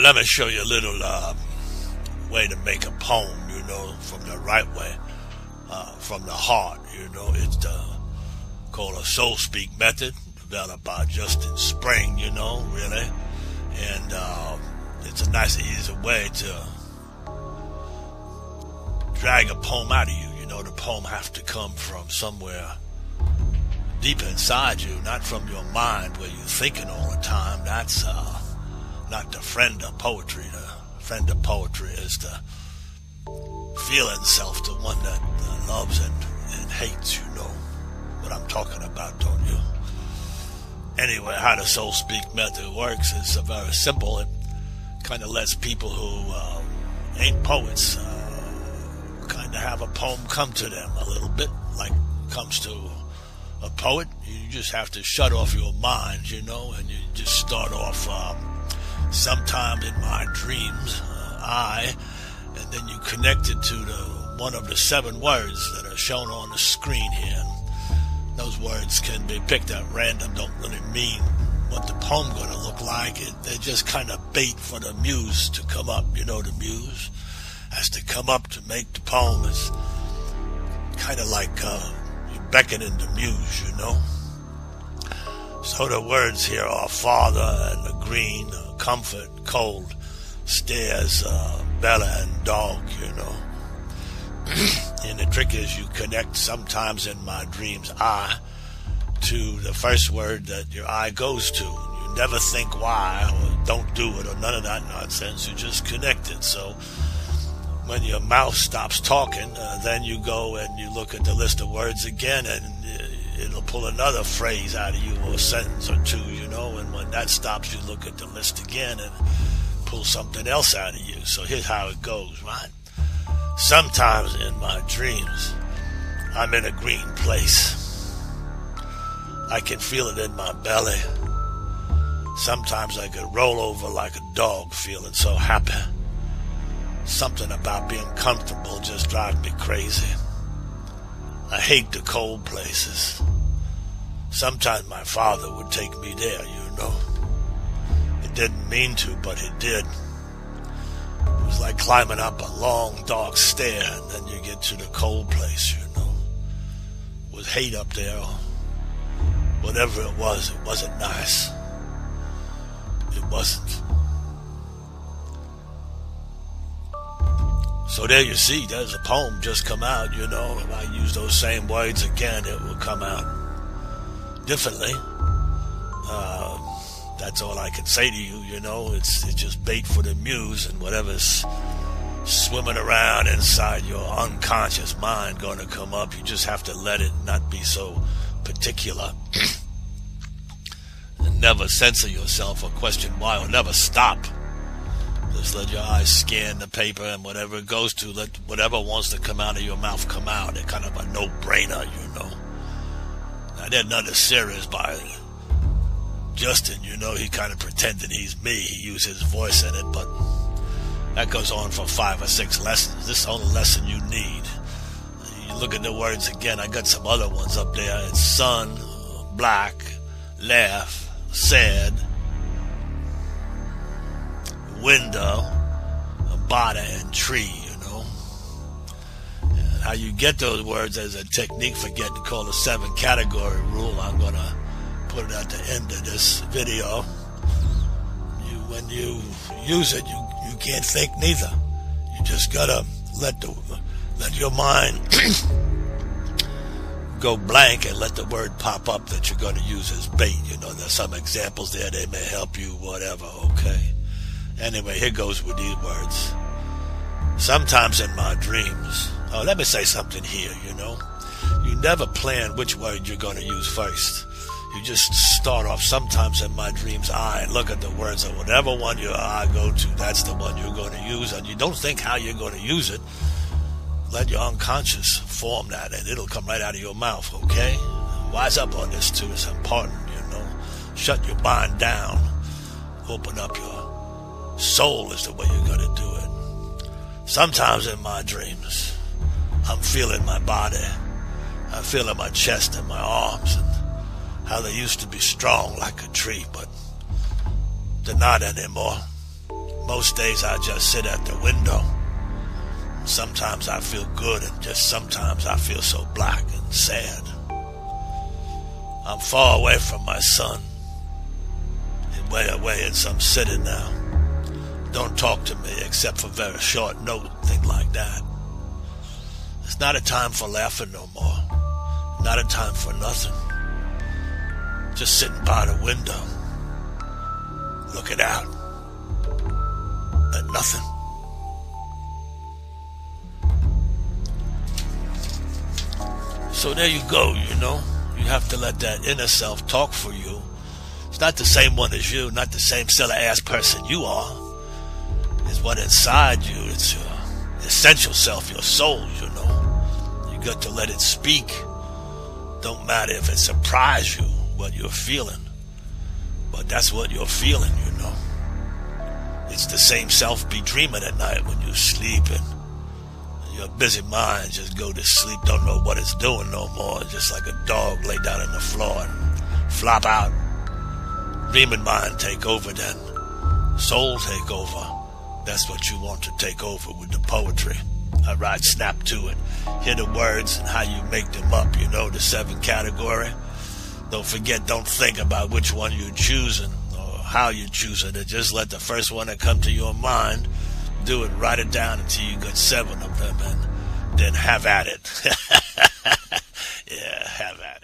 Let me show you a little way to make a poem, from the right way, from the heart, It's called a soul speak method, developed by Justin Spring, really. And it's a nice, easy way to drag a poem out of you. The poem has to come from somewhere deep inside you, not from your mind where you're thinking all the time. That's not the friend of poetry. The friend of poetry is the feeling self, the one that loves and hates. You know what I'm talking about, don't you? Anyway, how the soul speak method works is very simple. It kind of lets people who ain't poets kind of have a poem come to them a little bit, like comes to a poet. You just have to shut off your mind, and you just start off sometimes in my dreams, and then you connect it to one of the 7 words that are shown on the screen here. And those words can be picked at random, don't really mean what the poem going to look like. They're just kind of bait for the muse to come up. The muse has to come up to make the poem. It's kind of like you're beckoning the muse, So the words here are father and the green, comfort, cold, stairs, Bella and dog, And the trick is you connect sometimes in my dreams to the first word that your eye goes to. You never think why or don't do it or none of that nonsense. You just connect it. So when your mouth stops talking, then you go and you look at the list of words again, and it'll pull another phrase out of you or a sentence or two, and when that stops, you look at the list again and pull something else out of you. So here's how it goes, right? Sometimes in my dreams, I'm in a green place. I can feel it in my belly. Sometimes I could roll over like a dog feeling so happy. Something about being comfortable just drives me crazy. I hate the cold places. Sometimes my father would take me there, It didn't mean to, but it did. It was like climbing up a long, dark stair, and then you get to the cold place, With hate up there, or whatever it wasn't nice. It wasn't. So there you see, there's a poem just come out, If I use those same words again, it will come out differently. That's all I can say to you, It's just bait for the muse, and whatever's swimming around inside your unconscious mind going to come up. You just have to let it, not be so particular. And never censor yourself or question why, or never stop. Just let your eyes scan the paper, and whatever it goes to, let whatever wants to come out of your mouth come out. It's kind of a no-brainer, Now, there's nothing serious by Justin, he kind of pretended he's me. He used his voice in it, but that goes on for 5 or 6 lessons. This is the only lesson you need. You look at the words again. I got some other ones up there. It's sun, black, laugh, sad, window, body, and tree, And how you get those words as a technique for getting called a 7-category rule. I'm going to put it at the end of this video. When you use it, you can't think neither. You just got to let your mind go blank and let the word pop up that you're going to use as bait. There's some examples there. They may help you, whatever, okay? Anyway, here goes with these words. Sometimes in my dreams, let me say something here, You never plan which word you're going to use first. You just start off sometimes in my dreams, and look at the words of whatever one your eye go to, that's the one you're going to use. And you don't think how you're going to use it. Let your unconscious form that, and it'll come right out of your mouth, okay? Wise up on this, too. It's important, Shut your mind down. Open up your soul is the way you're going to do it. Sometimes in my dreams, I'm feeling my body. I'm feeling my chest and my arms, and how they used to be strong like a tree, but they're not anymore. Most days I just sit at the window. Sometimes I feel good, and just sometimes I feel so black and sad. I'm far away from my son. He's way away in some city now. Don't talk to me except for very short note, things like that. It's not a time for laughing no more. Not a time for nothing. Just sitting by the window, looking out at nothing. So there you go, you know. You have to let that inner self talk for you. It's not the same one as you, not the same silly ass person you are. It's what inside you. It's your essential self, your soul, you know. You got to let it speak. Don't matter if it surprises you what you're feeling, but that's what you're feeling, you know. It's the same self be dreaming at night when you're sleeping. Your busy mind just go to sleep, don't know what it's doing no more, just like a dog lay down on the floor and flop out. Dreaming mind take over then. Soul take over. That's what you want to take over with the poetry. I write snap to it. Hear the words and how you make them up, you know, the 7 category. Don't forget, don't think about which one you're choosing or how you're choosing it. Just let the first one that come to your mind, do it, write it down until you got 7 of them, and then have at it. Yeah, have at it.